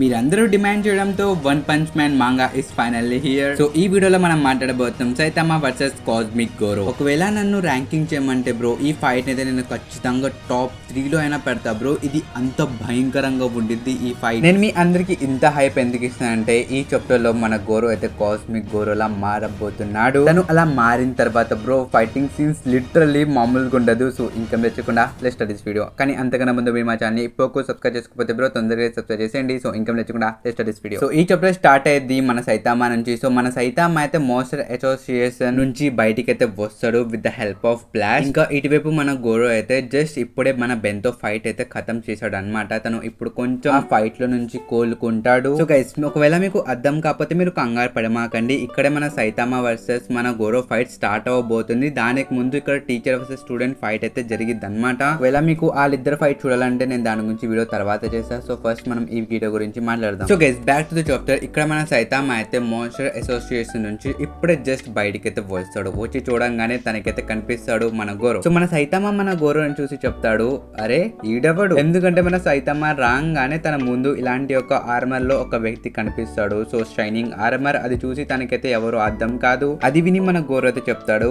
మీరందరూ డిమాండ్ చేయడంతో one punch man manga is finally here. So ఈ వీడియోలో మనం మాట్లాడబోతున్నాం సైతామా వర్సెస్ కాస్మిక్ గోరో. ఒకవేళ నన్ను ర్యాంకింగ్ చేయమంటే బ్రో ఈ ఫైట్ అయితే నేను ఖచ్చితంగా టాప్ 3లో అయినా పెడతా బ్రో. ఇది అంత భయంకరంగా ఉండిద్ది ఈ ఫైట్. నేను మీ అందరికి ఇంత హైప్ ఎందుకు ఇస్తానంటే ఈ చాప్టర్ లో మన గోరో అయితే కాస్మిక్ గోరోలా మారబోతున్నాడు. తను అలా మారిన తర్వాత బ్రో ఫైటింగ్ సీన్స్ లిటరల్లీ మామూలుగా ఉండదు. సో ఇంకా మెచ్చకుండా లెట్స్ స్టార్ట్ దిస్ వీడియో. కానీ అంతకన్నా ముందు మీరు మా ఛానల్ ఇప్పుడు సబ్స్క్రైబ్ చేసుకోకపోతే బ్రో తొందరగా సబ్స్క్రైబ్ చేసేయండి. సో ఇంకా లేకుండా let's start this video. So ఈ చాప్టర్ స్టార్ట్ అయ్యింది మన సైతామా నుంచి. సో మన సైతామా అయితే మోస్టర్ అసోసియేషన్ నుంచి బయటికి అయితే వస్తాడు with the help of flash. ఇంకా ఇటువైపు మన గోరో అయితే జస్ట్ ఇప్పుడే మన బెన్తో ఫైట్ అయితే ఖతం చేశాడు అనమాట. తను ఇప్పుడు కొంచెం ఆ ఫైట్ లో నుంచి కోలుకుంటాడు. సో గైస్ ఒకవేళ మీకు అర్థం కాకపోతే మీరు కంగారు పడమాకండి. ఇక్కడే మన సైతామా వర్సెస్ మన గోరో ఫైట్ స్టార్ట్ అవ్వబోతుంది. దానికి ముందు ఇక్కడ టీచర్ వర్సెస్ స్టూడెంట్ ఫైట్ అయితే జరిగింది అనమాట. ఒకవేళ మీకు వాళ్ళిద్దరు ఫైట్ చూడాలంటే నేను దాని గురించి వీడియో తర్వాత చేస్తాను. సో ఫస్ట్ మనం ఈ వీడియో గురించి మాట్లాడదాం. So guys back to the chapter. ఇక్కడ మన సైతామా అయితే మోన్స్టర్ అసోసియేషన్ నుంచి ఇప్పుడే జస్ట్ బయటికి అయితే వస్తాడు. వచ్చి చూడంగానే తనకైతే కనిపిస్తాడు మన గోరో. సో మన సైతామా మన గోరోని చూసి చెప్తాడు, అరే ఈడవడు. ఎందుకంటే మన సైతామా రాగానే తన ముందు ఇలాంటి ఒక ఆర్మర్ లో ఒక వ్యక్తి కనిపిస్తాడు. So shining armour. అది చూసి తనకైతే ఎవరు అర్థం కాదు. అది విని మన గోరో అయితే చెప్తాడు,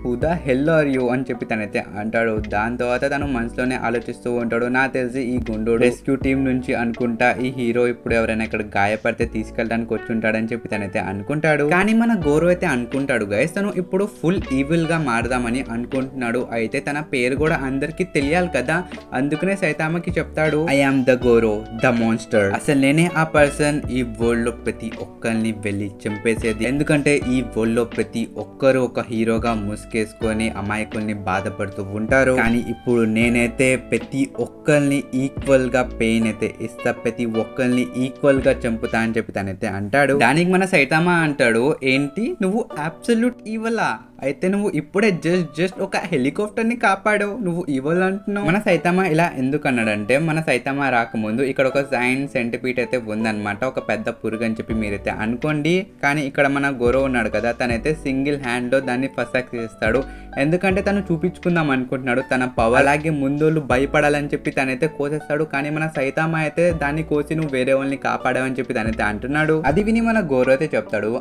who the hell are you అని చెప్పి తనైతే అంటాడు. దాని తర్వాత తను మనసులోనే ఆలోచిస్తూ ఉంటాడు, నాకు తెలిసి ఈ గుండు రెస్క్యూ టీం నుంచి అనుకుంటా ఈ హీరో ఇప్పుడు ఎవరైనా ఇక్కడ గాయపడితే తీసుకెళ్ళడానికి వచ్చి ఉంటాడని చెప్పి తనైతే అనుకుంటాడు. కానీ మన గోరో అయితే అనుకుంటాడు గైస్ తను ఇప్పుడు ఫుల్ ఈవిల్ గా మారదామని అనుకుంటున్నాడు. అయితే తన పేరు కూడా అందరికి తెలియాలి కదా. అందుకనే సైతామాకి చెప్తాడు, I am the Garou the monster. అసలు నేనే ఆ పర్సన్ ఈ వరల్డ్ లో ప్రతి ఒక్కరిని వెళ్ళి చంపేసేది. ఎందుకంటే ఈ వరల్డ్ లో ప్రతి ఒక్కరు ఒక హీరోగా ముసుకేసుకొని అమాయకుల్ని బాధపడుతూ ఉంటారు. కానీ ఇప్పుడు నేనైతే ప్రతి ఒక్కరిని ఈక్వల్ గా పెయిన్ అయితే ఇస్తా, ప్రతి ఒక్కరిని ఈక్వల్ గా చంపుతా అని చెప్పి తనైతే అంటాడు. దానికి మన సైతామా అంటాడు, ఏంటి నువ్వు అబ్సల్యూట్ ఈవలా? అయితే నువ్వు ఇప్పుడే జస్ట్ ఒక హెలికాప్టర్ ని కాపాడావు, నువ్వు ఈవల్ అంటున్నావు. మన సైతామా ఇలా ఎందుకు అన్నాడంటే మన సైతామా రాకముందు ఇక్కడ ఒక సైన్స్ సెంటిపీట్ అయితే ఉందన్నమాట, ఒక పెద్ద పురుగు అని చెప్పి మీరైతే అనుకోండి. కానీ ఇక్కడ మన గోరో ఉన్నాడు కదా, తనైతే సింగిల్ హ్యాండ్ లో దాన్ని ఫస్ట్ చేస్తాడు. ఎందుకంటే తను చూపించుకుందాం అనుకుంటున్నాడు తన పవర్. అలాగే ముందోళ్ళు భయపడాలని చెప్పి తనైతే కోసేస్తాడు. కానీ మన సైతామా అయితే దాన్ని కోసి నువ్వు వేరే వాళ్ళని కాపాడావని చెప్పి తనైతే అంటున్నాడు. అది విని మన గోరో అయితే చెప్తాడు,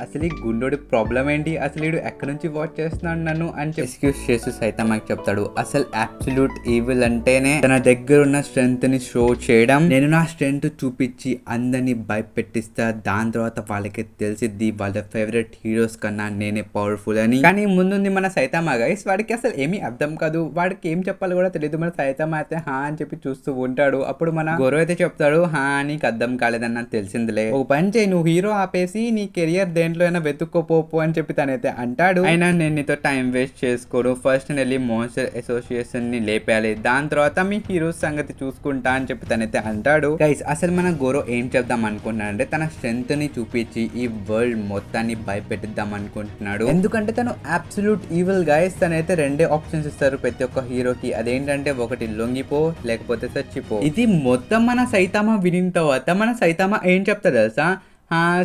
అసలు ఈ గుండోడి ప్రాబ్లం ఏంటి, అసలు వీడు ఎక్కడి నుంచి వాచ్ చేస్తున్నాడు నన్ను అని ఎక్స్క్యూజ్ చేసి సైతామాకి చెప్తాడు, అసలు అబ్సల్యూట్ ఈవిల్ అంటేనే తన దగ్గర ఉన్న స్ట్రెంగ్త్ ని షో చేయడం. నేను నా స్ట్రెంగ్త్ చూపించి అందరినీ భయపెట్టిస్తా, దాని తర్వాత వాళ్ళకి తెలిసిద్ది వాళ్ళ ఫేవరెట్ హీరోస్ కన్నా నేనే పవర్ఫుల్ అని. కానీ ముందుంది మన సైతామా గైస్, వాడికి అసలు ఏమీ అర్థం కాదు, వాడికి ఏం చెప్పాలి కూడా తెలియదు. మన సైతామా అయితే అని చెప్పి చూస్తూ ఉంటాడు. అప్పుడు మన గోరో అయితే చెప్తాడు, నీకు అర్థం కాలేదని నాకు తెలిసిందిలే, ఒక పని చేయి, నువ్వు హీరో ఆపేసి నీ కెరియర్ దేంట్లో అయినా వెతుక్కోపోపు అని చెప్పి తనైతే అంటాడు. అయినా నేను నీతో టైం వేస్ట్ చేసుకోను, ఫస్ట్ వెళ్ళి మోన్స్టర్ అసోసియేషన్ ని లేపాలి, దాని తర్వాత మీ హీరోస్ సంగతి చూసుకుంటా అని చెప్పి తనైతే అంటాడు. గైస్ అసలు మన గోరో ఏం చెప్దాం అనుకుంటున్నాడంటే తన స్ట్రెంగ్త్ ని చూపించి ఈ వరల్డ్ మొత్తాన్ని భయపెట్టిద్దాం అనుకుంటున్నాడు. ఎందుకంటే తను అబ్సల్యూట్ ఈవిల్ గైస్. తనైతే రెండే ఆప్షన్స్ ఇస్తారు ప్రతి ఒక్క హీరోకి, అదేంటంటే ఒకటి లొంగిపో లేకపోతే చచ్చిపో. ఇది మొత్తం మన సైతామా వినిన తర్వాత మన సైతామా ఏం చెప్తా తెలుసా,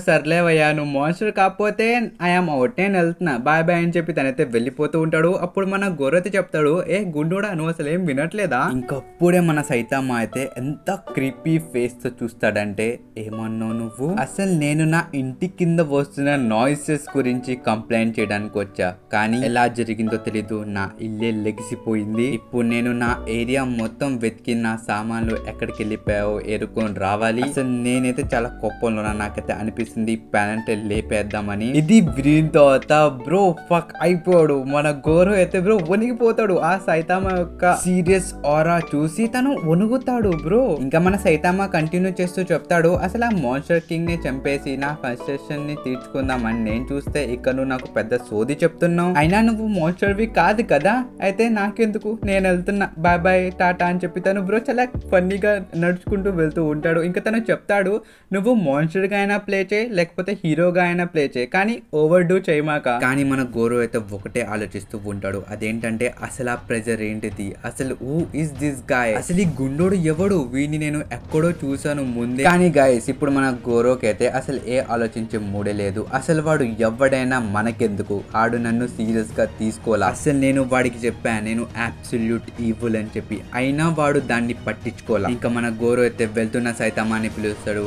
సర్లేవయ్యా నువ్వు మోన్స్టర్ కాకపోతే ఐఎమ్ అవుట్, నేను వెళ్తున్నా, బాయ్ బాయ్ అని చెప్పి తనైతే వెళ్ళిపోతూ ఉంటాడు. అప్పుడు మన గోరో అయితే చెప్తాడు, గుండోడా నువ్వు అసలు ఏం వినట్లేదా? ఇంకప్పుడే మన సైతామా అయితే ఎంత క్రీపీ ఫేస్ తో చూస్తాడంటే, ఏమన్నావు నువ్వు? అసలు నేను నా ఇంటి కింద వస్తున్న నాయిసెస్ గురించి కంప్లైంట్ చేయడానికి వచ్చా, కానీ ఎలా జరిగిందో తెలీదు, నా ఇల్లే లెగిసిపోయింది. ఇప్పుడు నేను నా ఏరియా మొత్తం వెతికి నా సామాన్లు ఎక్కడికి వెళ్ళిపోయావో ఎరుకొని రావాలి. అసలు నేనైతే చాలా కోపంలో నాకైతే అనిపిస్తుంది ప్లానెట్ లేపేద్దామని. ఇది విరిగిన తర్వాత బ్రో ఫక్ అయిపోయాడు మన గోరో అయితే బ్రో వణిగిపోతాడు. ఆ సైతామా యొక్క సీరియస్ ఆరా చూసి తను వణుగుతాడు బ్రో. ఇంకా మన సైతామా కంటిన్యూ చేస్తూ చెప్తాడు, అసలు ఆ మాన్స్టర్ కింగ్ ని చంపేసి నా ఫ్రస్ట్రేషన్ ని తీర్చుకుందామని నేను చూస్తే ఇక్కడ నువ్వు నాకు పెద్ద సోది చెప్తున్నావు. అయినా నువ్వు మాన్స్టర్ వి కాదు కదా, అయితే నాకెందుకు, నేను వెళ్తున్నా, బాయ్ బాయ్ టాటా అని చెప్పి తను బ్రో చాలా ఫన్నీగా నడుచుకుంటూ వెళ్తూ ఉంటాడు. ఇంకా తను చెప్తాడు, నువ్వు మాన్స్టర్ గా అయినా ప్లే చేయి, లేకపోతే హీరోగా అయినా ప్లే చేయి, కానీ ఓవర్ డూ చేయమాక. కానీ మన గోరో అయితే ఒకటే ఆలోచిస్తూ ఉంటాడు, అదేంటంటే అసలు ఆ ప్రెజర్ ఏంటిది, అసలు హూ ఇస్ దిస్ గాయ్, అసలు ఈ గుండోడు ఎవడు, వీడిని నేను ఎక్కడో చూసాను ముందే. కానీ గైస్ ఇప్పుడు మన గోరోకి అయితే అసలు ఏ ఆలోచించే మూడే లేదు. అసలు వాడు ఎవడైనా మనకెందుకు, ఆడు నన్ను సీరియస్ గా తీసుకోవాలా. అసలు నేను వాడికి చెప్పాను నేను అబ్సల్యూట్ ఈవిల్ అని చెప్పి, అయినా వాడు దాన్ని పట్టించుకోవాలా. ఇంకా మన గోరో అయితే వెళ్తున్న సైతామా అని పిలుస్తాడు,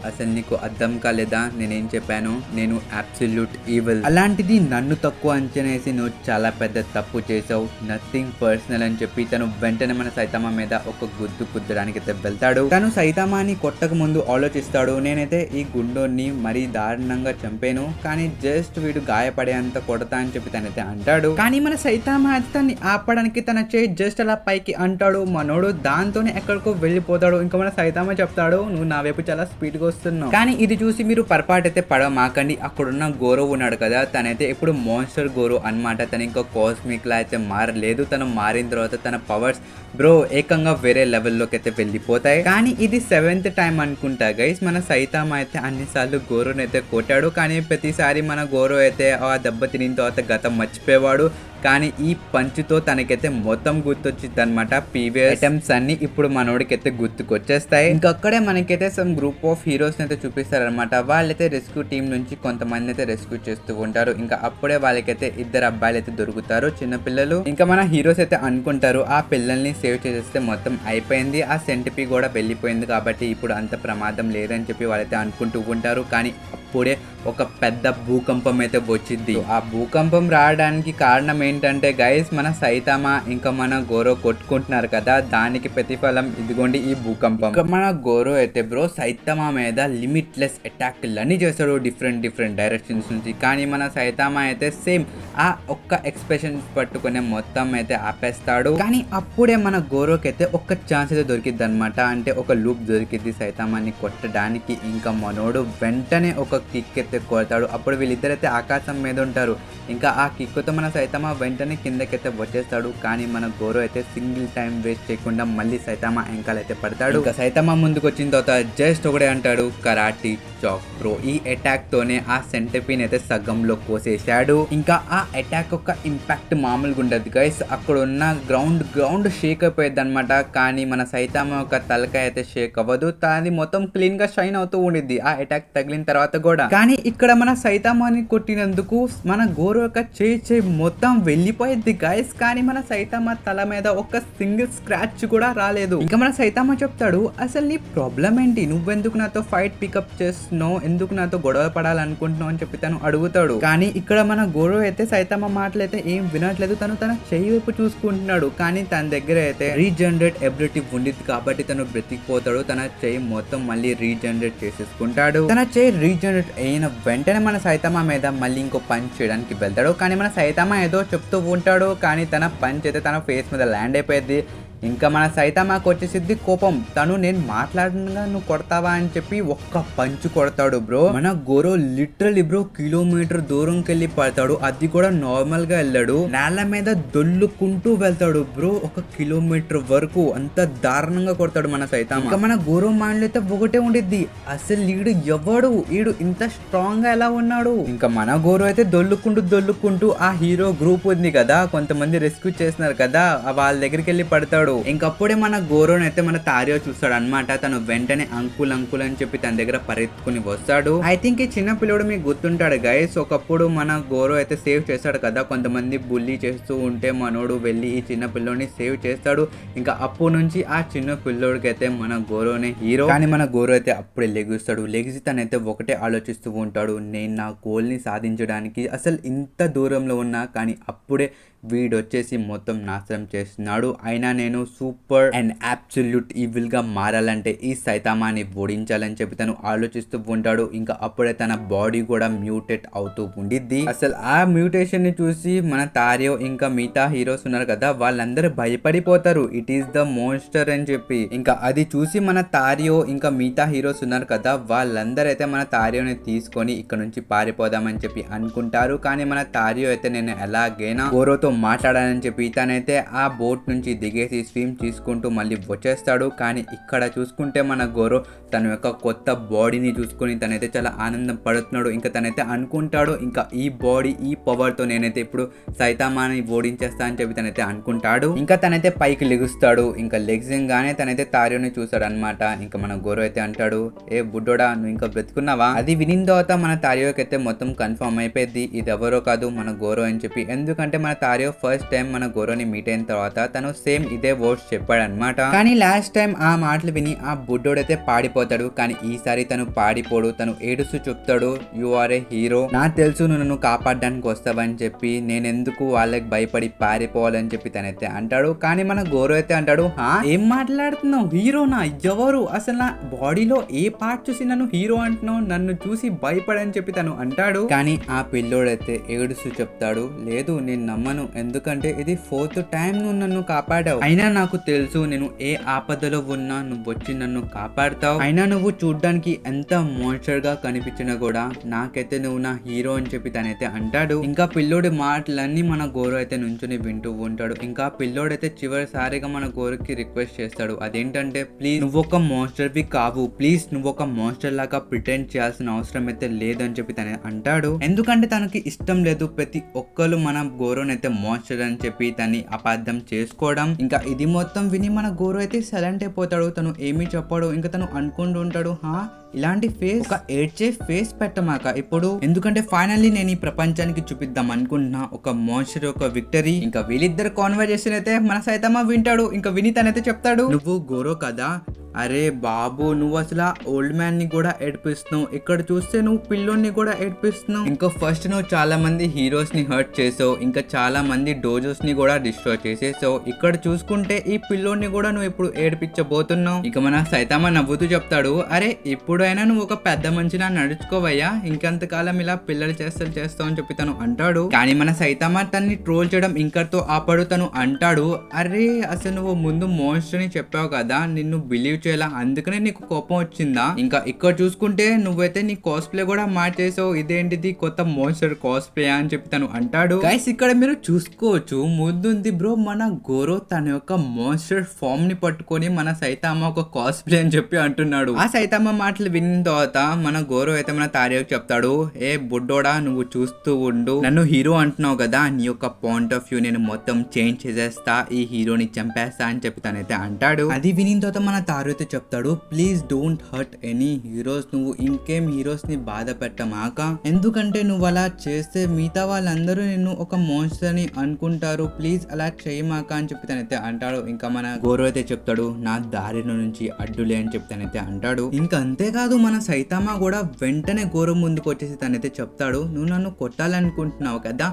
అసలు నీకు అర్థం కాలేదా నేనేం చెప్పాను, నేను అబ్సల్యూట్ ఈవిల్. అలాంటిది నన్ను తక్కువ అంచనేసి నువ్వు చాలా పెద్ద తప్పు చేసావు, నథింగ్ పర్సనల్ అని చెప్పి తను వెంటనే మన సైతామా మీద ఒక గుద్దడానికి అయితే వెళ్తాడు. తను సైతామాని కొట్టక ముందు ఆలోచిస్తాడు, నేనైతే ఈ గుండోని మరీ దారుణంగా చంపాను, కానీ జస్ట్ వీడు గాయపడేంత కొడతా అని చెప్పి తనైతే అంటాడు. కానీ మన సైతామా తన్ని ఆపడానికి తన చేయి జస్ట్ అలా పైకి అంటాడు, మనోడు దాంతోనే ఎక్కడికో వెళ్ళిపోతాడు. ఇంకా మన సైతామా చెప్తాడు, నువ్వు నా వైపు చాలా స్పీడ్ గా వస్తున్నావు. కానీ ఇది చూసి మీరు పొరపాటైతే పడమాకండి, అక్కడున్న గోరో ఉన్నాడు కదా, తనైతే ఇప్పుడు మాన్స్టర్ గోరో అన్నమాట. తను ఇంకా కాస్మిక్ లా అయితే మారలేదు. తను మారిన తర్వాత తన పవర్స్ బ్రో ఏకంగా వేరే లెవెల్లోకి అయితే వెళ్ళిపోతాయి. కానీ ఇది 7th టైం అనుకుంటా గైస్, మన సైతామా అయితే అన్నిసార్లు గోరోని అయితే కొట్టాడు, కానీ ప్రతిసారి మన గోరో అయితే ఆ దెబ్బ తినిన తర్వాత గతం మర్చిపోయేవాడు. కానీ ఈ పంచుతో తనకైతే మొత్తం గుర్తొచ్చింది అనమాట. ప్రీవియస్ ఐటమ్స్ అన్ని ఇప్పుడు మనోడికైతే గుర్తుకొచ్చేస్తాయి. ఇంకక్కడే మనకైతే సమ్ గ్రూప్ ఆఫ్ హీరోస్ అయితే చూపిస్తారనమాట. వాళ్ళైతే రెస్క్యూ టీం నుంచి కొంతమంది అయితే రెస్క్యూ చేస్తూ ఉంటారు. ఇంకా అప్పుడే వాళ్ళకైతే 2 అబ్బాయిలు అయితే దొరుకుతారు, చిన్న పిల్లలు. ఇంకా మన హీరోస్ అయితే అనుకుంటారు ఆ పిల్లల్ని సేవ్ చేసేస్తే మొత్తం అయిపోయింది, ఆ సెంటిపీ కూడా వెళ్ళిపోయింది కాబట్టి ఇప్పుడు అంత ప్రమాదం లేదని చెప్పి వాళ్ళైతే అనుకుంటూ ఉంటారు. కానీ అప్పుడే ఒక పెద్ద భూకంపం అయితే వచ్చింది. ఆ భూకంపం రావడానికి కారణం ఏంటంటే గైస్, మన సైతామా ఇంకా మన గోరో కొట్టుకుంటున్నారు కదా, దానికి ప్రతిఫలం ఇదిగోండి ఈ భూకంపం. మన గోరో అయితే బ్రో సైతామా మీద లిమిట్లెస్ అటాక్లన్నీ చేస్తాడు డిఫరెంట్ డైరెక్షన్స్ నుంచి. కానీ మన సైతామా అయితే సేమ్ ఆ ఒక్క ఎక్స్ప్రెషన్స్ పట్టుకునే మొత్తం అయితే ఆపేస్తాడు. కానీ అప్పుడే మన గోరోకి అయితే ఒక్క ఛాన్స్ అయితే దొరికిద్ది అనమాట, అంటే ఒక లూప్ దొరికిద్ది సైతామాని కొట్టడానికి. ఇంకా మనోడు వెంటనే ఒక కిక్ అయితే కొడతాడు. అప్పుడు వీళ్ళిద్దరైతే ఆకాశం మీద ఉంటారు. ఇంకా ఆ కిక్తో మన సైతామా వెంటనే కిందకైతే వచ్చేస్తాడు. కానీ మన గోరో అయితే సింగిల్ టైం వేస్ట్ చేయకుండా మళ్ళీ సైతామా ఎంకాలైతే పడతాడు. ఇంకా సైతామా ముందుకు వచ్చిన తర్వాత జస్ట్ ఒకటే అంటాడు, కరాటీ చాక్ బ్రో. ఈ అటాక్ తోనే ఆ సెంటపీన్ అయితే సగంలో కోసేశాడు. ఇంకా ఆ అటాక్ యొక్క ఇంపాక్ట్ మామూలుగా ఉండదు గైస్, అక్కడ ఉన్న గ్రౌండ్ షేక్ అయిపోయింది అనమాట. కానీ మన సైతామా యొక్క తలకాయ అయితే షేక్ అవ్వదు, అది మొత్తం క్లీన్ గా షైన్ అవుతూ ఉండిద్ది ఆ అటాక్ తగిలిన తర్వాత కూడా. కానీ ఇక్కడ మన సైతామాని కొట్టినందుకు మన గోరో యొక్క చేయి మొత్తం వెళ్ళిపోయింది గైస్. కానీ మన సైతామా తల మీద ఒక సింగిల్ స్క్రాచ్ కూడా రాలేదు. ఇంకా మన సైతామా చెప్తాడు, అసలు నీ ప్రాబ్లం ఏంటి, నువ్వెందుకు నాతో ఫైట్ పికప్ చేస్తున్నావు, ఎందుకు నాతో గొడవ పడాలనుకుంటున్నావు అని చెప్పి తను అడుగుతాడు. కానీ ఇక్కడ మన గోరో అయితే సైతామా మాటలైతే ఏం వినట్లేదు, తను తన చెయ్యి వైపు చూసుకుంటున్నాడు. కానీ తన దగ్గర అయితే రీజనరేట్ ఎబిలిటీ ఉండిద్ది కాబట్టి తను బ్రతికిపోతాడు. తన చెయ్యి మొత్తం మళ్ళీ రీజనరేట్ చేసేసుకుంటాడు. తన చెయ్యి రీజనరేట్ అయిన వెంటనే మన సైతామా మీద మళ్ళీ ఇంకో పంచ్ చేయడానికి వెళ్తాడు. కానీ మన సైతామా ఏదో చెప్తూ ఉంటాడు, కానీ తన పంచ్ అయితే తన ఫేస్ మీద ల్యాండ్ అయిపోయింది. ఇంకా మన సైతామాకు వచ్చేసిద్ది కోపం, తను నేను మాట్లాడగా నువ్వు కొడతావా అని చెప్పి ఒక్క పంచు కొడతాడు బ్రో. మన గోరో లిటరలీ బ్రో కిలోమీటర్ దూరంకి వెళ్ళి పడతాడు, అది కూడా నార్మల్ గా వెళ్ళాడు, నేల మీద దొల్లుకుంటూ వెళ్తాడు బ్రో 1 కిలోమీటర్ వరకు. అంత దారుణంగా కొడతాడు మన సైతామా. ఇంకా మన గోరో మైండ్ అయితే ఒకటే ఉండిద్ది, అసలు ఈడు ఎవడు, ఈడు ఇంత స్ట్రాంగ్ గా ఎలా ఉన్నాడు. ఇంకా మన గోరో అయితే దొల్లుకుంటూ ఆ హీరో గ్రూప్ ఉంది కదా, కొంతమంది రెస్క్యూ చేస్తున్నారు కదా, వాళ్ళ దగ్గరికి వెళ్ళి పడతాడు. ఇంకప్పుడే మన గోరోని అయితే మన తారియో చూస్తాడు అనమాట. తను వెంటనే అంకుల్ అని చెప్పి తన దగ్గర పరిగెత్తుకుని వస్తాడు. ఐ థింక్ ఈ చిన్న పిల్లడు మీకు గుర్తుంటాడు గైస్, ఒకప్పుడు మన గోరో అయితే సేవ్ చేస్తాడు కదా, కొంతమంది బుల్లీ చేస్తూ ఉంటే మనోడు వెళ్ళి ఈ చిన్న పిల్లోని సేవ్ చేస్తాడు. ఇంకా అప్పటి నుంచి ఆ చిన్న పిల్లోడికి అయితే మన గోరోనే హీరో. కానీ మన గోరో అయితే అప్పుడే లెగిసి తనైతే ఒకటే ఆలోచిస్తూ ఉంటాడు, నేను నా గోల్ ని సాధించడానికి అసలు ఇంత దూరంలో ఉన్నా, కానీ అప్పుడే వీడొచ్చేసి మొత్తం నాశనం చేస్తున్నాడు. అయినా నేను సూపర్ అండ్ అబ్సల్యూట్ ఈవిల్ గా మారాలంటే ఈ సైతామాని ఓడించాలని చెప్పి తను ఆలోచిస్తూ ఉంటాడు. ఇంకా అప్పుడే తన బాడీ కూడా మ్యూటేట్ అవుతూ ఉండిద్ది. అసలు ఆ మ్యూటేషన్ ని చూసి మన తారియో ఇంకా మిగతా హీరోస్ ఉన్నారు కదా, వాళ్ళందరూ భయపడిపోతారు, ఇట్ ఈస్ ద మోన్స్టర్ అని చెప్పి. ఇంకా అది చూసి మన తారియో ఇంకా మిగతా హీరోస్ ఉన్నారు కదా, వాళ్ళందరూ అయితే మన తారియోని తీసుకొని ఇక్కడ నుంచి పారిపోదామని చెప్పి అనుకుంటారు. కానీ మన తారియో అయితే నేను ఎలాగైనా గోరోతో మాట్లాడాలని చెప్పి తనైతే ఆ బోట్ నుంచి దిగేసి స్విమ్ తీసుకుంటూ మళ్ళీ వచ్చేస్తాడు. కానీ ఇక్కడ చూసుకుంటే మన గోరో తన యొక్క కొత్త బాడీని చూసుకొని తనైతే చాలా ఆనందం పడుతున్నాడు. ఇంకా తనైతే అనుకుంటాడు, ఇంకా ఈ బాడీ ఈ పవర్తో నేనైతే ఇప్పుడు సైతామాని ఓడించేస్తా అని చెప్పి తనైతే అనుకుంటాడు. ఇంకా తనైతే పైకి లెగుస్తాడు. ఇంకా లెగ్జింగ్గానే తనైతే తార్యోని చూస్తాడు అనమాట. ఇంకా మన గోరో అయితే అంటాడు, ఏ బుడ్డోడా నువ్వు ఇంకా బ్రతుకున్నావా? అది వినిన తర్వాత మన తార్యోకి అయితే మొత్తం కన్ఫర్మ్ అయిపోయింది ఇది ఎవరో కాదు మన గోరో అని చెప్పి. ఎందుకంటే మన తార్యో ఫస్ట్ టైం మన గోరోని మీట్ అయిన తర్వాత తను సేమ్ ఇదే వర్డ్స్ చెప్పాడు అనమాట. కానీ లాస్ట్ టైం ఆ మాటలు విని ఆ బుడ్డోడైతే పాడిపోతాడు. కానీ ఈసారి తను పాడిపోడు, తను ఏడుస్తూ చెప్తాడు, యు ఆర్ ఏ హీరో, నాకు తెలుసు నువ్వు నన్ను కాపాడడానికి వస్తావని చెప్పి, నేనెందుకు వాళ్ళకి భయపడి పారిపోవాలని చెప్పి తనైతే అంటాడు. కానీ మన గోరో అయితే అంటాడు, ఏం మాట్లాడుతున్నావు, హీరోనా? ఎవరు? అసలు నా బాడీలో ఏ పార్ట్ చూసి నన్ను హీరో అంటున్నావు? నన్ను చూసి భయపడని చెప్పి తను అంటాడు. కానీ ఆ పిల్లోడైతే ఏడుస్తూ చెప్తాడు, లేదు నేను నమ్మను, ఎందుకంటే ఇది 4th టైం నువ్వు నన్ను కాపాడావు. అయినా నాకు తెలుసు నేను ఏ ఆపదలో ఉన్నా నువ్వు వచ్చి నన్ను కాపాడుతావు. అయినా నువ్వు చూడ్డానికి ఎంత మోన్స్టర్ గా కనిపించినా కూడా నాకైతే నువ్వు నా హీరో అని చెప్పి తనైతే అంటాడు. ఇంకా పిల్లోడి మాటలన్నీ మన గోరో అయితే నుంచుని వింటూ ఉంటాడు. ఇంకా పిల్లోడైతే చివరిసారిగా మన గోరోకి రిక్వెస్ట్ చేస్తాడు, అదేంటంటే ప్లీజ్ నువ్వు ఒక మోన్స్టర్ వి కావు, ప్లీజ్ నువ్వు ఒక మోన్స్టర్ లాగా ప్రిటెండ్ చేయాల్సిన అవసరం అయితే లేదు అని చెప్పి తన అంటాడు. ఎందుకంటే తనకి ఇష్టం లేదు ప్రతి ఒక్కరు మన గోరోనైతే మోన్స్టర్ అని చెప్పి తన్ని అపార్థం చేసుకోవడం. ఇంకా ఇది మొత్తం విని మన గోరో అయితే సైలెంట్ అయిపోతాడు. తను ఏమీ చెప్పాడు. ఇంకా తను అనుకుంటూ ఉంటాడు, ఇలాంటి ఫేస్, ఒక ఏడ్చే ఫేస్ పెట్టమాక ఇప్పుడు, ఎందుకంటే ఫైనల్లీ నేను ఈ ప్రపంచానికి చూపిద్దాం అనుకుంటున్నా ఒక మోన్స్టర్ ఒక విక్టరీ. ఇంకా వీళ్ళిద్దరు కాన్వర్జేషన్ అయితే మన సైతమా వింటాడు. ఇంకా విని తనైతే చెప్తాడు, నువ్వు గోరో కదా, అరే బాబు నువ్వు అసలు ఓల్డ్ మ్యాన్ ని కూడా ఏడిపిస్తున్నావు, ఇక్కడ చూస్తే నువ్వు పిల్లోని కూడా ఏడిపిస్తున్నావు. ఇంకా ఫస్ట్ నువ్వు చాలా మంది హీరోస్ ని హర్ట్ చేసావు, ఇంకా చాలా మంది డోజోస్ ని కూడా డిస్ట్రాయ్ చేసేసావు, ఇక్కడ చూసుకుంటే ఈ పిల్లోని కూడా నువ్వు ఇప్పుడు ఏడిపించబోతున్నావు. ఇక మన సైతామా నవ్వుతూ చెప్తాడు, అరే ఇప్పుడైనా నువ్వు ఒక పెద్ద మనిషిలా నడుచుకోవయ్యా, ఇంకెంతకాలం ఇలా పిల్లలు చేస్తావు అని చెప్పి తను అంటాడు. కానీ మన సైతామా తన్ని ట్రోల్ చేయడం ఇంకతో ఆపడు. తను అంటాడు, అరే అసలు నువ్వు ముందు మోన్స్టర్ ని చెప్పావు కదా, నిన్ను బిలీవ్ చేయాలా, అందుకనే నీకు కోపం వచ్చిందా? ఇంకా ఇక్కడ చూసుకుంటే నువ్వైతే నీ కాస్ప్లే కూడా మార్చేసావు, ఇదేంటిది కొత్త మోన్స్టర్ కాస్ప్లే అని చెప్పి తను అంటాడు. గైస్ ఇక్కడ మీరు చూసుకోవచ్చు ముందుంది బ్రో మన గోరో తన యొక్క మోన్స్టర్ ఫామ్ ని పట్టుకొని మన సైతామా ఒక కాస్ప్లే అని చెప్పి అంటున్నాడు. ఆ సైతామా మాటలు విన్న తర్వాత మన గోరో అయితే మన తార్యోకి చెప్తాడు, ఏ బుడ్డోడా నువ్వు చూస్తూ ఉండు, నన్ను హీరో అంటున్నావు కదా, నీ యొక్క పాయింట్ ఆఫ్ వ్యూ నేను మొత్తం చేంజ్ చేసేస్తా, ఈ హీరోని చంపేస్తా అని చెప్పి తనైతే అంటాడు. అది వినిన తర్వాత మన తార్యో అయితే చెప్తాడు, please don't hurt any heroes, నువ్వు ఇంకేం హీరోస్ ని బాధ పెట్టమాక, ఎందుకంటే నువ్వు అలా చేస్తే మిగతా వాళ్ళందరూ నిన్ను ఒక మోన్స్టర్ అని అనుకుంటారు, ప్లీజ్ అలా చేయమాక అని చెప్పి తనైతే అంటాడు. ఇంకా మన గోరో అయితే చెప్తాడు, నా దారిలో నుంచి అడ్డులే అని చెప్పి తనైతే అంటాడు. ఇంకా అంతేకాదు మన సైతామా కూడా వెంటనే గోరో ముందుకు వచ్చేసి తనైతే చెప్తాడు, నువ్వు నన్ను కొట్టాలనుకుంటున్నావు కదా,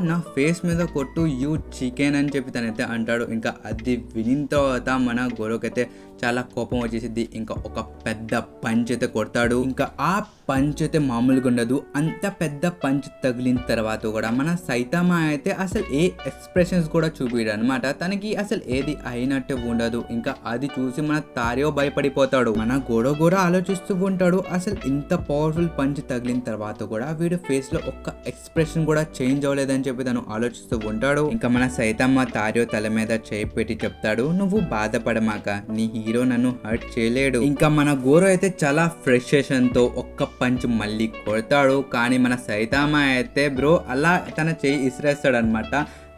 నా ఫేస్ మీద కొట్టు యూ చికెన్ అని చెప్పి తనైతే అంటాడు. ఇంకా అది వినిన తర్వాత మన గోరోకైతే చాలా కోపం వచ్చేసింది. ఇంకా ఒక పెద్ద పంచ్ అయితే కొడతాడు. ఇంకా ఆ పంచ్ అయితే మామూలుగా ఉండదు, అంత పెద్ద పంచ్ తగిలిన తర్వాత కూడా మన సైతామా అయితే అసలు ఏ ఎక్స్ప్రెషన్స్ కూడా చూపిడు అనమాట, తనకి అసలు ఏది అయినట్టు ఉండదు. ఇంకా అది చూసి మన తార్యో భయపడిపోతాడు. మన గోరో ఆలోచిస్తూ ఉంటాడు, అసలు ఇంత పవర్ఫుల్ పంచ్ తగిలిన తర్వాత కూడా వీడు ఫేస్ లో ఒక్క ఎక్స్ప్రెషన్ కూడా చేంజ్ అవ్వలేదని చెప్పి తను ఆలోచిస్తూ ఉంటాడు. ఇంకా మన సైతామా తార్యో తల మీద చేయి పెట్టి చెప్తాడు, నువ్వు బాధపడమాక, నీ హీరో నన్ను హర్ట్ చేయలేడు. ఇంకా మన గోరో అయితే చాలా ఫ్రస్ట్రేషన్ తో ఒక్క పంచ్ మళ్ళీ కొడతాడు. కానీ మన సైతామా అయితే బ్రో అలా తన చేయి ఇసిరేస్తాడు అనమాట.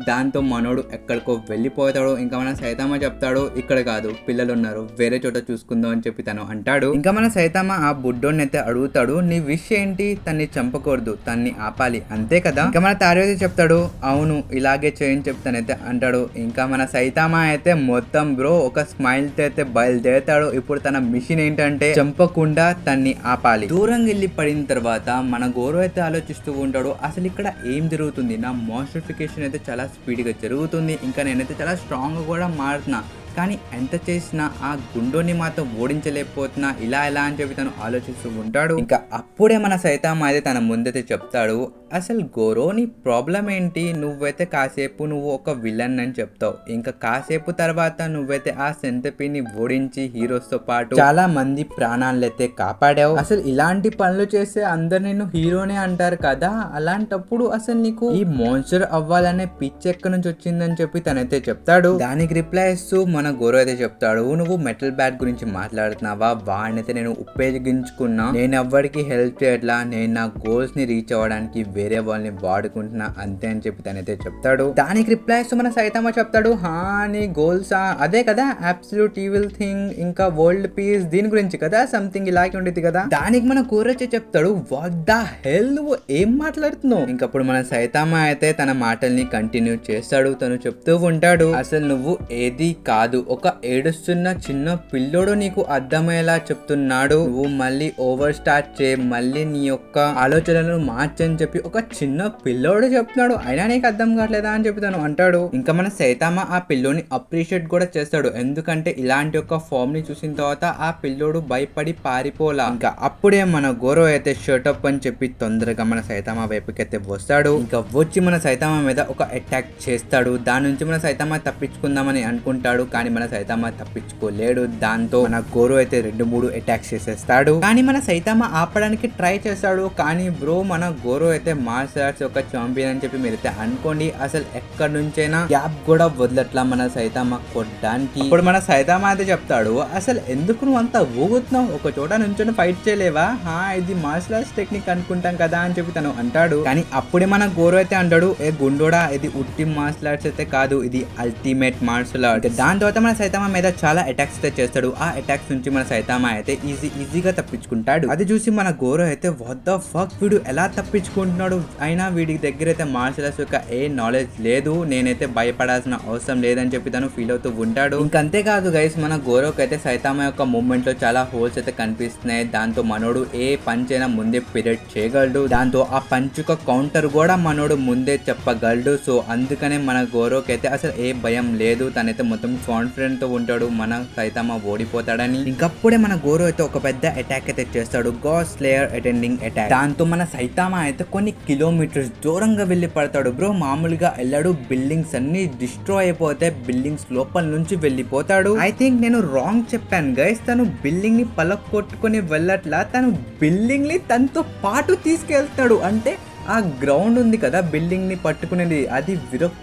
దాంతో మనోడు ఎక్కడికో వెళ్ళిపోతాడు. ఇంకా మన సైతామా చెప్తాడు, ఇక్కడ కాదు పిల్లలు ఉన్నారు, వేరే చోట చూసుకుందాం అని చెప్పి తను అంటాడు. ఇంకా మన సైతామా ఆ బుడ్డోని అయితే అడుగుతాడు, నీ విష్ ఏంటి? తన్ని చంపకూడదు, తన్ని ఆపాలి అంతే కదా? ఇంకా మన తార్యో చెప్తాడు, అవును ఇలాగే చేయని చెప్పి తనైతే అంటాడు. ఇంకా మన సైతామా అయితే మొత్తం బ్రో ఒక స్మైల్ తో అయితే బయలుదేరుతాడు. ఇప్పుడు తన మిషన్ ఏంటంటే చంపకుండా తన్ని ఆపాలి. దూరం వెళ్ళి పడిన తర్వాత మన గోరో అయితే ఆలోచిస్తూ ఉంటాడు, అసలు ఇక్కడ ఏం జరుగుతుంది, నా మోన్స్టరిఫికేషన్ అయితే చాలా స్పీడ్గా జరుగుతుంది, ఇంకా నేనైతే చాలా స్ట్రాంగ్ కూడా మారుతున్నా, కానీ ఎంత చేసినా ఆ గుండోని మాత్రం ఓడించలేకపోతున్నా, ఇలా ఎలా అని చెప్పి తను ఆలోచిస్తూ ఉంటాడు. ఇంకా అప్పుడే మన సైతామా అయితే తన ముందైతే చెప్తాడు, అసలు గోరో నీ ప్రాబ్లం ఏంటి? నువ్వైతే కాసేపు నువ్వు ఒక విలన్ అని చెప్తావు, ఇంకా కాసేపు తర్వాత నువ్వైతే ఆ సెంటపీని ఓడించి హీరోస్ తో పాటు చాలా మంది ప్రాణాలైతే కాపాడావు. అసలు ఇలాంటి పనులు చేస్తే అందరు నిన్ను హీరోనే అంటారు కదా, అలాంటప్పుడు అసలు నీకు ఈ మోన్స్టర్ అవ్వాలనే పిచ్చి ఎక్కడి నుంచి వచ్చిందని చెప్పి తనైతే చెప్తాడు. దానికి రిప్లై ఇస్తూ మన గోరో అయితే చెప్తాడు, నువ్వు మెటల్ బ్యాట్ గురించి మాట్లాడుతున్నావా? వాడినైతే నేను ఉపయోగించుకున్నా, నేను ఎవ్వరికి హెల్ప్ చేయట్లా, నేను నా గోల్స్ ని రీచ్ అవ్వడానికి వేరే వాళ్ళని వాడుకుంటున్నా అంతే అని చెప్పి తనైతే చెప్తాడు. దానికి రిప్లై ఇస్తూ మన సైతామా చెప్తాడు, నీ గోల్స్ అదే కదా, అబ్సల్యూట్ ఈవిల్ థింగ్ ఇంకా వరల్డ్ పీస్, దీని గురించి కదా, సంథింగ్ ఇలాగే ఉండేది కదా. దానికి మన గోరో చెప్తాడు, వాట్ ద హెల్, నువ్వు ఏం మాట్లాడుతున్నావు? ఇంకప్పుడు మన సైతామా అయితే తన మాటల్ని కంటిన్యూ చేస్తాడు. తను చెప్తూ ఉంటాడు, అసలు నువ్వు ఏది కాదు, ఒక ఏడుస్తున్న చిన్న పిల్లోడు నీకు అర్థమయ్యేలా చెప్తున్నాడు, నువ్వు మళ్ళీ ఓవర్ స్టార్ట్ చేయి, మళ్ళీ నీ యొక్క ఆలోచనలను మార్చని చెప్పి ఒక చిన్న పిల్లోడు చెప్తున్నాడు, అయినా నీకు అర్థం కావట్లేదా అని చెప్పి తను అంటాడు. ఇంకా మన సైతామా ఆ పిల్లోని అప్రిషియేట్ కూడా చేస్తాడు, ఎందుకంటే ఇలాంటి ఒక ఫామ్ ని చూసిన తర్వాత ఆ పిల్లోడు భయపడి పారిపోలా. ఇంకా అప్పుడే మన గోరో అయితే షర్టప్ అని చెప్పి తొందరగా మన సైతామా వైపుకి అయితే వస్తాడు. ఇంకా వచ్చి మన సైతామా మీద ఒక అటాక్ చేస్తాడు. దాని నుంచి మన సైతామా తప్పించుకుందామని అనుకుంటాడు, కానీ మన సైతామా తప్పించుకోలేడు. దాంతో మన గోరో అయితే 2-3 అటాక్స్ చేసేస్తాడు. కానీ మన సైతామా ఆపడానికి ట్రై చేస్తాడు. కానీ బ్రో మన గోరో అయితే మార్షల్ ఆర్ట్స్ ఒక ఛాంపియన్ అని చెప్పి మీరైతే అనుకోండి, అసలు ఎక్కడి నుంచైనా గ్యాప్ కూడా వదలట్లా మన సైతామా కొట్టడానికి. ఇప్పుడు మన సైతామా అయితే చెప్తాడు, అసలు ఎందుకు నువ్వు అంతా ఊగుతున్నావు, ఒక చోట నుంచొని ఫైట్ చేయలేవా? ఇది మార్షల్ ఆర్ట్స్ టెక్నిక్ అనుకుంటాం కదా అని చెప్పి తను అంటాడు. కానీ అప్పుడే మన గోరో అయితే అంటాడు, ఏ గుండోడా, ఇది ఉట్టి మార్షల్ ఆర్ట్స్ అయితే కాదు, ఇది అల్టిమేట్ మార్షల్ ఆర్ట్. దాని తర్వాత మన సైతామా మీద చాలా అటాక్స్ అయితే చేస్తాడు. ఆ అటాక్స్ నుంచి మన సైతామా అయితే ఈజీగా తప్పించుకుంటాడు. అది చూసి మన గోరో అయితే వాట్ ద ఫక్, వీడు ఎలా తప్పించుకుంటున్నాడు, అయినా వీడి దగ్గర అయితే మార్షల్ ఆర్ట్స్ యొక్క ఏ నాలెడ్జ్ లేదు, నేనైతే భయపడాల్సిన అవసరం లేదని చెప్పి తను ఫీల్ అవుతూ ఉంటాడు. ఇంకంతేకాదు గైస్, మన గోరోకి అయితే సైతామా యొక్క మూవ్మెంట్ లో చాలా హోల్స్ అయితే కనిపిస్తున్నాయి. దాంతో మనోడు ఏ పంచ్ అయినా ముందే పీరియడ్ చేయగలడు. దాంతో ఆ పంచ్ యొక్క కౌంటర్ కూడా మనోడు ముందే చెప్పగలడు. సో అందుకనే మన గోరోకి అయితే అసలు ఏ భయం లేదు, తనైతే మొత్తం కాన్ఫిడెంట్ తో ఉంటాడు మన సైతామా ఓడిపోతాడని. ఇంకప్పుడే మన గోరో అయితే ఒక పెద్ద అటాక్ అయితే చేస్తాడు, గాడ్ స్లేయర్ అటెండింగ్ అటాక్. దాంతో మన సైతామా అయితే కొన్ని కిలోమీటర్స్ దూరంగా వెళ్ళి పడతాడు. బ్రో మామూలుగా వెళ్ళాడు, బిల్డింగ్స్ అన్ని డిస్ట్రాయ్ అయిపోతే బిల్డింగ్స్ లోపల నుంచి వెళ్ళిపోతాడు. ఐ థింక్ నేను రాంగ్ చెప్పాను గైస్, తను బిల్డింగ్ ని పలకొట్టుకుని వెళ్ళట్లా, తను బిల్డింగ్ ని తనతో పాటు తీసుకెళ్తాడు. అంటే ఆ గ్రౌండ్ ఉంది కదా బిల్డింగ్ ని పట్టుకునేది, అది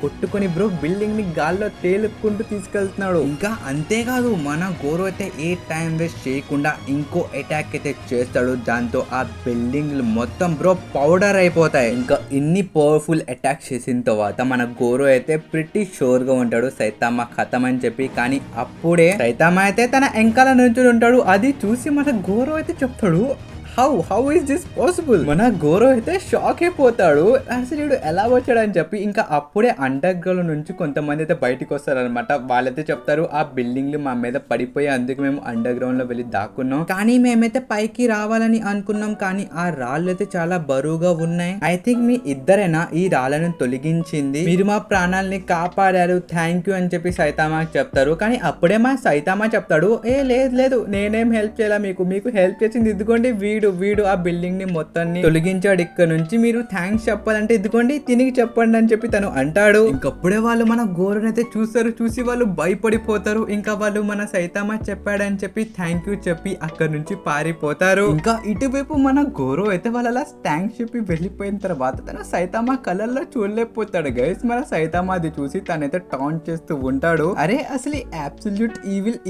కొట్టుకుని బ్రో బిల్డింగ్ ని గాల్లో తేలుకుంటూ తీసుకెళ్తున్నాడు. ఇంకా అంతేకాదు మన గోరో అయితే ఏ టైం వేస్ట్ చేయకుండా ఇంకో అటాక్ అయితే చేస్తాడు. దాంతో ఆ బిల్డింగ్ మొత్తం బ్రో పౌడర్ అయిపోతాయి. ఇంకా ఇన్ని పవర్ఫుల్ అటాక్ చేసిన తర్వాత మన గోరో అయితే ప్రిటీ షూర్ గా ఉంటాడు సైతామా ఖతం అని చెప్పి. కానీ అప్పుడే సైతామా అయితే తన ఎంకాల నుంచి ఉంటాడు. అది చూసి మన గోరో అయితే చెప్తాడు, హౌ ఇస్ దిస్ పాసిబుల్? మన గోరో అయితే షాక్ అయిపోతాడు, అసలు వీడు ఎలా వచ్చాడని చెప్పి. ఇంకా అప్పుడే అండర్ గ్రౌండ్ నుంచి కొంతమంది అయితే బయటకు వస్తారనమాట. వాళ్ళైతే చెప్తారు, ఆ బిల్డింగ్లు మా మీద పడిపోయి అందుకు మేము అండర్ గ్రౌండ్ లో వెళ్ళి దాక్కున్నాం, కానీ మేమైతే పైకి రావాలని అనుకున్నాం, కానీ ఆ రాళ్ళు అయితే చాలా బరువుగా ఉన్నాయి. ఐ థింక్ మీ ఇద్దరైనా ఈ రాళ్ళను తొలగించింది, మీరు మా ప్రాణాలని కాపాడారు, థ్యాంక్ యూ అని చెప్పి సైతామాకి చెప్తారు. కానీ అప్పుడే మా సైతామా చెప్తాడు, లేదు నేనేం హెల్ప్ చేయాలా, మీకు హెల్ప్ చేసింది ఇదిగోండి వీడు ఆ బిల్డింగ్ ని మొత్తాన్ని తొలగించాడు, ఇక్కడ నుంచి మీరు థ్యాంక్స్ చెప్పాలంటే ఇదిగోండి తిరిగి చెప్పండి అని చెప్పి తను అంటాడు. ఇంకప్పుడే వాళ్ళు మన గోరోని అయితే చూస్తారు, చూసి వాళ్ళు భయపడిపోతారు. ఇంకా వాళ్ళు మన సైతామా చెప్పాడని చెప్పి థ్యాంక్ యూ చెప్పి అక్కడ నుంచి పారిపోతారు. ఇంకా ఇటువైపు మన గోరో అయితే వాళ్ళ థ్యాంక్స్ చెప్పి వెళ్ళిపోయిన తర్వాత తన సైతామా కలర్లో చూడలేకపోతాడు గైస్. మన సైతామా అది చూసి తనైతే టాంట్ చేస్తూ ఉంటాడు, అరే అసలు అబ్సల్యూట్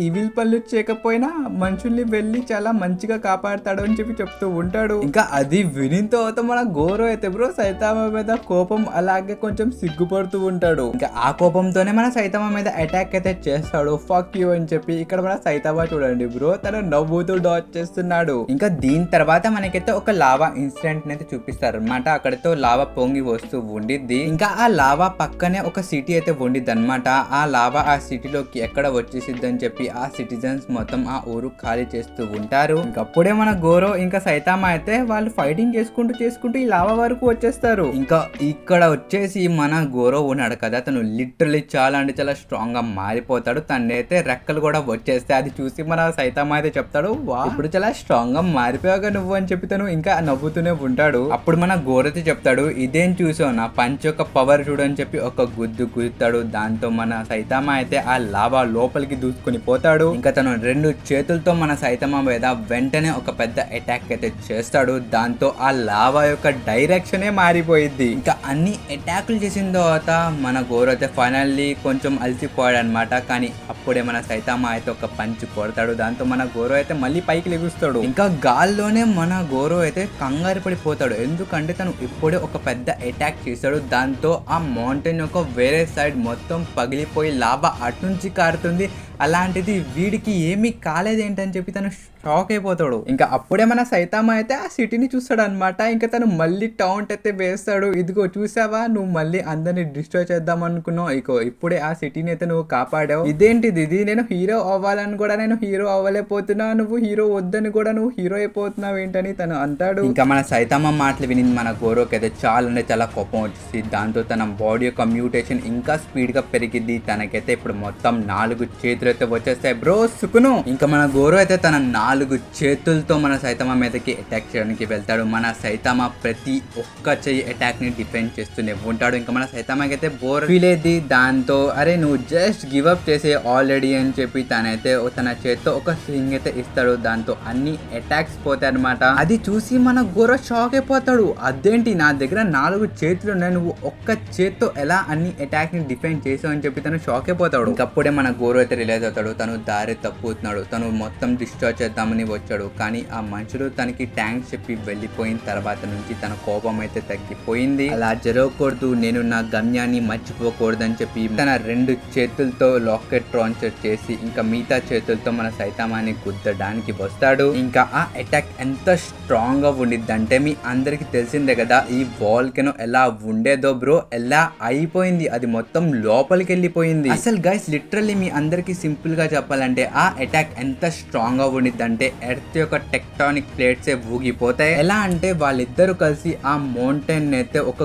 ఈవిల్ పనులు చేయకపోయినా మనుషుల్ని వెళ్ళి చాలా మంచిగా కాపాడతాడు అని చెప్పి చెప్తూ ఉంటాడు. ఇంకా అది వినిన తర్వాత మన గోరో అయితే బ్రో సైతామా మీద కోపం అలాగే కొంచెం సిగ్గుపడుతూ ఉంటాడు. ఇంకా ఆ కోపంతోనే మన సైతామా మీద అటాక్ అయితే చేస్తాడు, ఫక్ యూ అని చెప్పి. ఇక్కడ మన సైతామా చూడండి బ్రో, తను నవ్వుతూ డాచ్ చేస్తున్నాడు. ఇంకా దీని తర్వాత మనకైతే ఒక లావా ఇన్సిడెంట్ అయితే చూపిస్తారు అనమాట. అక్కడతో లావా పొంగి వస్తూ ఉండిద్ది. ఇంకా ఆ లావా పక్కనే ఒక సిటీ అయితే ఉండిద్ది అనమాట. ఆ లావా ఆ సిటీలోకి ఎక్కడ వచ్చేసిద్ది అని చెప్పి ఆ సిటిజన్స్ మొత్తం ఆ ఊరు ఖాళీ చేస్తూ ఉంటారు. ఇంకప్పుడే మన గోరో ఇంకా ఇంకా సైతామా అయితే వాళ్ళు ఫైటింగ్ చేసుకుంటూ ఈ లావా వరకు వచ్చేస్తారు. ఇంకా ఇక్కడ వచ్చేసి మన గోరో ఉన్నాడు కదా, తను లిటరలీ చాలా అంటే చాలా స్ట్రాంగ్ గా మారిపోతాడు. తనైతే రెక్కలు కూడా వచ్చేస్తే అది చూసి మన సైతామా అయితే చెప్తాడు, వా ఇప్పుడు చాలా స్ట్రాంగ్ గా మారిపోయాగా నువ్వు అని చెప్పి తను ఇంకా నవ్వుతూనే ఉంటాడు. అప్పుడు మన గోరో అయితే చెప్తాడు, ఇదేం చూసావు నా పంచ్ యొక్క పవర్ చూడు అని చెప్పి ఒక గుద్దుతాడు. దాంతో మన సైతామా అయితే ఆ లావా లోపలికి దూసుకొని పోతాడు. ఇంకా తను 2 చేతులతో మన సైతామా మీద వెంటనే ఒక పెద్ద అటాక్ అయితే చేస్తాడు. దాంతో ఆ లావా యొక్క డైరెక్షనే మారిపోయింది. ఇంకా అన్ని అటాక్లు చేసిన తర్వాత మన గోరో అయితే ఫైనల్లీ కొంచెం అలసిపోయాడు అనమాట. కానీ అప్పుడే మన సైతామా అయితే ఒక పంచ్ కొడతాడు. దాంతో మన గోరో అయితే మళ్ళీ పైకి లెగుస్తాడు. ఇంకా గాల్లోనే మన గోరో అయితే కంగారు పడిపోతాడు. ఎందుకంటే తను ఇప్పుడే ఒక పెద్ద అటాక్ చేశాడు. దాంతో ఆ మౌంటైన్ యొక్క వేరే సైడ్ మొత్తం పగిలిపోయి లావా అటు నుంచి కారుతుంది. అలాంటిది వీడికి ఏమీ కాలేదేంటని చెప్పి తను షాక్ అయిపోతాడు. ఇంకా అప్పుడే మన సైతామా అయితే ఆ సిటీని చూస్తాడు అనమాట. ఇంకా తను మళ్ళీ టౌంట్ అయితే వేస్తాడు. ఇదిగో చూసావా, నువ్వు మళ్ళీ అందరినీ డిస్ట్రాయ్ చేద్దాం అనుకున్నావు, ఇగో ఇప్పుడే ఆ సిటీని అయితే నువ్వు కాపాడావు. ఇదేంటిది ఇది, నేను హీరో అవ్వాలని కూడా నేను హీరో అవ్వలేకపోతున్నా, నువ్వు హీరో వద్దని కూడా నువ్వు హీరో అయిపోతున్నావు ఏంటని తను అంటాడు. ఇంకా మన సైతామా మాటలు విని మన గోరోకి అయితే చాలా కోపం వచ్చేసి దాంతో తన బాడీ యొక్క మ్యూటేషన్ ఇంకా స్పీడ్ గా పెరిగింది. తనకైతే ఇప్పుడు మొత్తం 4 చేతులు అయితే వచ్చేస్తాయి బ్రో సుకును. ఇంకా మన గోరో అయితే తన 4 చేతులతో మన సైతామా మీదకి అటాక్ చేయడానికి వెళ్తాడు. మన సైతామా ప్రతి ఒక్క చెయ్యి అటాక్ ని డిఫెండ్ చేస్తూనే ఉంటాడు. ఇంకా మన సైతామాకి అయితే బోర్ ఫీల్ అయ్యింది. దాంతో అరే నువ్వు జస్ట్ గివ్ అప్ చేసే ఆల్రెడీ అని చెప్పి తనైతే తన చేత్తో ఒక స్వింగ్ అయితే ఇస్తాడు. దాంతో అన్ని అటాక్స్ పోతాయి అనమాట. అది చూసి మన గోరో షాక్ అయిపోతాడు. అదేంటి నా దగ్గర 4 చేతులు ఉన్నాయి, నువ్వు ఒక్క చేత్తో ఎలా అన్ని అటాక్ ని డిఫెండ్ చేసావు అని చెప్పి తను షాక్ అయిపోతాడు. ఇంకప్పుడే మన గోరో అయితే రిలైజ్ అవుతాడు, తను దారి తప్పుతున్నాడు, తను మొత్తం డిస్ట్రాయ్ చేద్దామని వచ్చాడు. కానీ ఆ మనుషులు తనకి థ్యాంక్స్ చెప్పి వెళ్ళిపోయిన తర్వాత నుంచి తన కోపం అయితే తగ్గిపోయింది. అలా జరగకూడదు, నేను నా గమ్యాన్ని మర్చిపోకూడదని చెప్పి తన 2 చేతులతో లాకెట్ ట్రాన్స్ఫర్ చేసి ఇంకా మిగతా చేతులతో మన సైతామాని గుద్దడానికి వస్తాడు. ఇంకా ఆ అటాక్ ఎంత స్ట్రాంగ్ గా ఉండిద్దంటే మీ అందరికి తెలిసిందే కదా, ఈ వాల్కెనో ఎలా ఉండేదో బ్రో, ఎలా అయిపోయింది, అది మొత్తం లోపలికి వెళ్ళిపోయింది. అసలు గైస్ లిటరల్లీ మీ అందరికి సింపుల్ గా చెప్పాలంటే ఆ అటాక్ ఎంత స్ట్రాంగ్ గా ఉండిద్దంటే ఎర్త్ యొక్క టెక్టానిక్ ప్లేట్స్ ఊగిపోతాయి. ఎలా అంటే వాళ్ళిద్దరు కలిసి ఆ మౌంటైన్ అయితే ఒక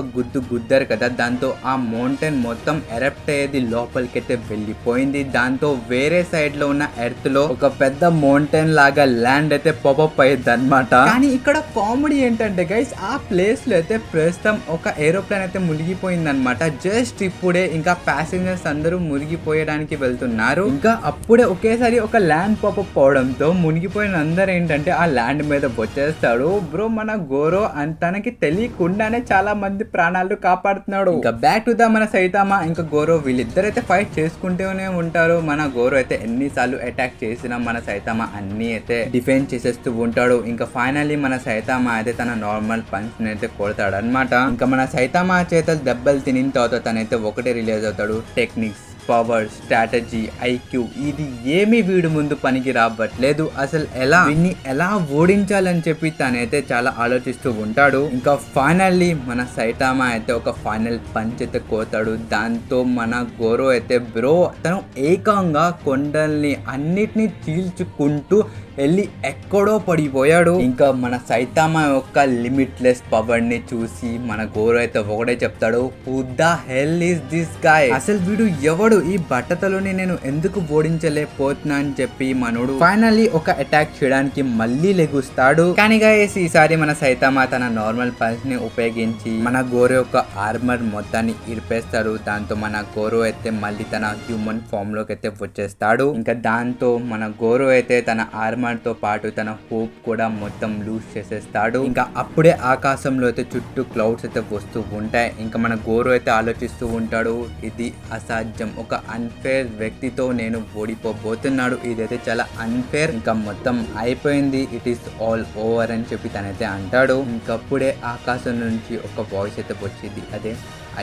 గుద్దారు కదా, దాంతో ఆ మౌంటైన్ మొత్తం ఎరప్ట్ అయ్యేది లోపలికైతే వెళ్ళిపోయింది. దాంతో వేరే సైడ్ లో ఉన్న ఎర్త్ లో ఒక పెద్ద మౌంటైన్ లాగా ల్యాండ్ అయితే పాపప్ అయ్యింది అనమాట. కానీ ఇక్కడ కామెడీ ఏంటంటే గైస్, ఆ ప్లేస్ లో అయితే ప్రస్తుతం ఒక ఏరోప్లేన్ అయితే మునిగిపోయింది అనమాట. జస్ట్ ఇప్పుడే ఇంకా ప్యాసింజర్స్ అందరూ మునిగిపోయడానికి వెళ్తున్నారు. ఇంకా అప్పుడే ఒకేసారి ఒక ల్యాండ్ పాపప్ అవడంతో మునిగిపోయిన అందరూ ఏంటంటే ఆ ల్యాండ్ మీద వచ్చేస్తాడు. బ్రో మన గోరో తనకి తెలియకుండానే చాలా మంది ప్రాణాలు కాపాడుతున్నాడు. ఇంకా బ్యాక్ టు ద మన సైతామా ఇంకా గోరో వీళ్ళిద్దరైతే ఫైట్ చేసుకుంటూనే ఉంటారు. మన గోరో అయితే ఎన్నిసార్లు అటాక్ చేసినా మన సైతామా అన్ని అయితే డిఫెండ్ చేసేస్తూ ఉంటాడు. ఇంకా ఫైనల్లీ మన సైతామా అయితే తన నార్మల్ పంచ్ అయితే కొడతాడు అనమాట. ఇంకా మన సైతామా చేతలు దెబ్బలు తినిన తర్వాత తనైతే ఒకటే రిలీజ్ అవుతాడు, టెక్నిక్స్, పవర్, స్ట్రాటజీ, ఐక్యూ, ఇది ఏమి వీడు ముందు పనికి రావట్లేదు. అసలు వీడిని ఎలా ఓడించాలని చెప్పి తనైతే చాలా ఆలోచిస్తూ ఉంటాడు. ఇంకా ఫైనల్లీ మన సైతామా అయితే ఒక ఫైనల్ పంచ్ అయితే కోతాడు. దాంతో మన గోరో అయితే బ్రో తను ఏకంగా కొండల్ని అన్నిటినీ చీల్చుకుంటూ వెళ్ళి ఎక్కడో పడిపోయాడు. ఇంకా మన సైతామా యొక్క లిమిట్లెస్ పవర్ ని చూసి మన గోరో అయితే ఒకటే చెప్తాడు, who the hell is this guy, అసలు వీడు ఎవడు, ఈ బట్టతలోని నేను ఎందుకు ఓడించలేకపోతున్నా అని చెప్పి మనోడు ఫైనల్లీ ఒక అటాక్ చేయడానికి మళ్ళీ లెగుస్తాడు. కానీ గైస్ ఈసారి మన సైతామా తన నార్మల్ పంచ్ ని ఉపయోగించి మన గోరో యొక్క ఆర్మర్ మొత్తాన్ని ఇరిపేస్తాడు. దాంతో మన గోరో అయితే మళ్ళీ తన హ్యూమన్ ఫామ్ లోకి అయితే వచ్చేస్తాడు. ఇంకా దాంతో మన గోరో అయితే తన ఆర్మర్ తో పాటు తన హోప్ కూడా మొత్తం లూజ్ చేసేస్తాడు. ఇంకా అప్పుడే ఆకాశంలో అయితే చుట్టూ క్లౌడ్స్ అయితే వస్తూ ఉంటాయి. ఇంకా మన గోరో అయితే ఆలోచిస్తూ ఉంటాడు, ఇది అసాధ్యం, ఒక అన్ఫేర్ వ్యక్తితో నేను ఓడిపోబోతున్నాడు, ఇదైతే చాలా అన్ఫేర్, ఇంకా మొత్తం అయిపోయింది, ఇట్ ఈస్ ఆల్ ఓవర్ అని చెప్పి తనైతే అంటాడు. ఇంకప్పుడే ఆకాశం నుంచి ఒక వాయిస్ అయితే వచ్చింది, అదే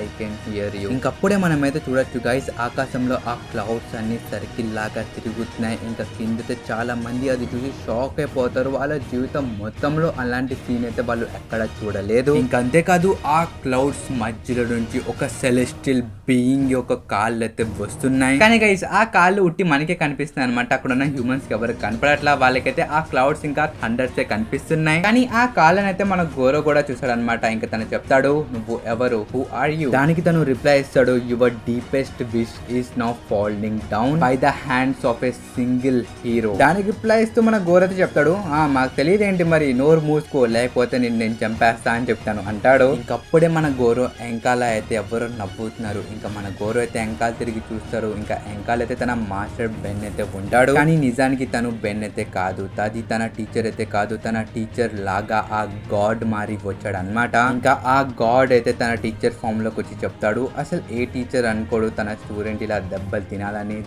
ఐ కెన్ హియర్ యూ. ఇంకప్పుడే మనమైతే చూడొచ్చు గైస్, ఆకాశంలో ఆ క్లౌడ్స్ అన్ని సర్కిల్ లాగా తిరుగుతున్నాయి. ఇంకా కిందతే చాలా మంది అది చూసి షాక్ అయిపోతారు. వాళ్ళ జీవితం మొత్తంలో అలాంటి సీన్ అయితే వాళ్ళు ఎక్కడ చూడలేదు. ఇంకా అంతేకాదు ఆ క్లౌడ్స్ మధ్యలో నుంచి ఒక సెలెస్టియల్ బీయింగ్ యొక్క కాళ్ళు అయితే వస్తున్నాయి. కానీ గైస్ ఆ కాళ్ళు ఉట్టి మనకే కనిపిస్తున్నాయి అనమాట. అక్కడ ఉన్న హ్యూమన్స్ కి ఎవరికి కనపడట్లా. వాళ్ళకైతే ఆ క్లౌడ్స్ ఇంకా థండర్స్ కనిపిస్తున్నాయి. కానీ ఆ కాళ్ళని అయితే మన గోరో కూడా చూసాడు అనమాట. ఇంకా తను చెప్తాడు, నువ్వు ఎవరు, హూ ఆర్ యూ? దానికి తను రిప్లై ఇస్తాడు, your deepest wish is now falling down by the hands of a single hero. దానికి రిప్లై ఇస్తూ మన గోరో అయితే చెప్తాడు, మాకు తెలియదేంటి మరి, నోరు మూసుకో లేకపోతే నేను చంపేస్తా అని చెప్తాను అంటాడు. ఇంకప్పుడే మన గోరో ఎంకాల అయితే ఎవరో నవ్వుతున్నారు. ఇంకా మన గోరో అయితే ఎంకాల్ తిరిగి చూస్తారు. ఇంకా ఎంకాల్ అయితే తన మాస్టర్ బెన్ అయితే ఉంటాడు. కానీ నిజానికి తను బెన్ అయితే కాదు, అది తన టీచర్ అయితే కాదు. తన టీచర్ లాగా ఆ గాడ్ మారి వచ్చాడు అనమాట. ఇంకా ఆ గాడ్ అయితే తన టీచర్ ఫామ్ లోకి వచ్చి చెప్తాడు, అసలు ఏ టీచర్ అనుకోడు తన స్టూడెంట్ ఇలా దెబ్బలు తినాలని,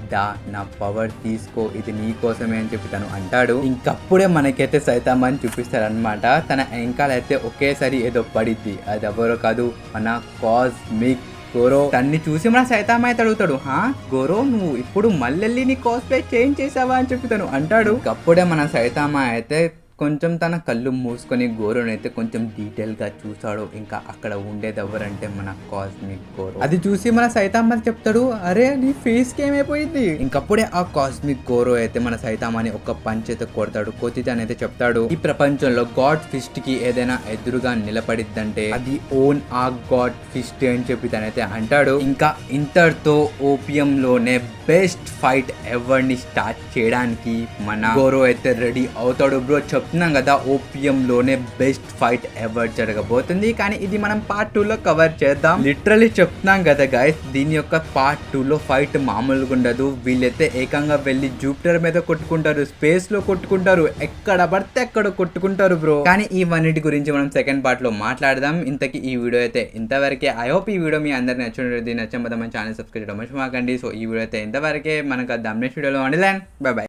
నా పవర్ తీసుకో, ఇది నీ కోసమే అని చెప్పి తను అంటాడు. ఇంకప్పుడే మనకైతే సైతామా అని చూపిస్తాడు అనమాట. తన ఎంకాల్ అయితే ఒకేసారి ఏదో పడిద్ది. అది ఎవరో కాదు, మన కాస్మిక్ గోరో. తన్ని చూసి మన సైతామా అయితే అడుగుతాడు, గోరో నువ్వు ఇప్పుడు మళ్ళీ నీ కాస్ప్లే చేంజ్ చేసావా అని చెప్పి తను అంటాడు. అప్పుడే మన సైతామా అయితే కొంచెం తన కళ్ళు మూసుకొని గోరోని అయితే కొంచెం డీటెయిల్ గా చూసాడు. ఇంకా అక్కడ ఉండేది ఎవరంటే మన కాస్మిక్ గోరో. అది చూసి మన సైతామా చెప్తాడు, అరే నీ ఫేస్ కి ఏమైపోయింది? ఇంకప్పుడే ఆ కాస్మిక్ గోరో అయితే మన సైతామాని ఒక పంచ్ అయితే కొడతాడు. కొత్తితే అయితే చెప్తాడు, ఈ ప్రపంచంలో గాడ్ ఫిస్ట్ కి ఏదైనా ఎదురుగా నిలబడిద్దంటే అది ఓన్ ఆ గాడ్ ఫిస్ట్ అని చెప్పి తనైతే అంటాడు. ఇంకా ఇంతటితో ఓపియం లోనే బెస్ట్ ఫైట్ ఎవర్ ని స్టార్ట్ చేయడానికి మన గోరో అయితే రెడీ అవుతాడు. బ్రో చెప్తున్నాం కదా, ఓపియం లోనే బెస్ట్ ఫైట్ ఎవర్ జరగబోతుంది. కానీ ఇది మనం పార్ట్ 2 లో కవర్ చేద్దాం. లిటరలీ చెప్తున్నాం కదా గైస్, దీని యొక్క పార్ట్ 2 లో ఫైట్ మామూలుగా ఉండదు. వీళ్ళైతే ఏకంగా వెళ్ళి జూపిటర్ మీద కొట్టుకుంటారు, స్పేస్ లో కొట్టుకుంటారు, ఎక్కడ పడితే అక్కడ కొట్టుకుంటారు బ్రో. కానీ ఈ వన్నిటి గురించి మనం సెకండ్ పార్ట్ లో మాట్లాడదాం. ఇంతకీ ఈ వీడియో అయితే ఇంతవరకే. ఐ హోప్ ఈ వీడియో మీ అందరికి నచ్చుంటుంది. నచ్చకపోతే మన ఛానల్ సబ్స్క్రైబ్ చేయడం మర్చిపోకండి. సో ఈ వీడియో అయితే ఇంతవరకే. మనకు నెక్స్ట్ వీడియోలో అండి. By by.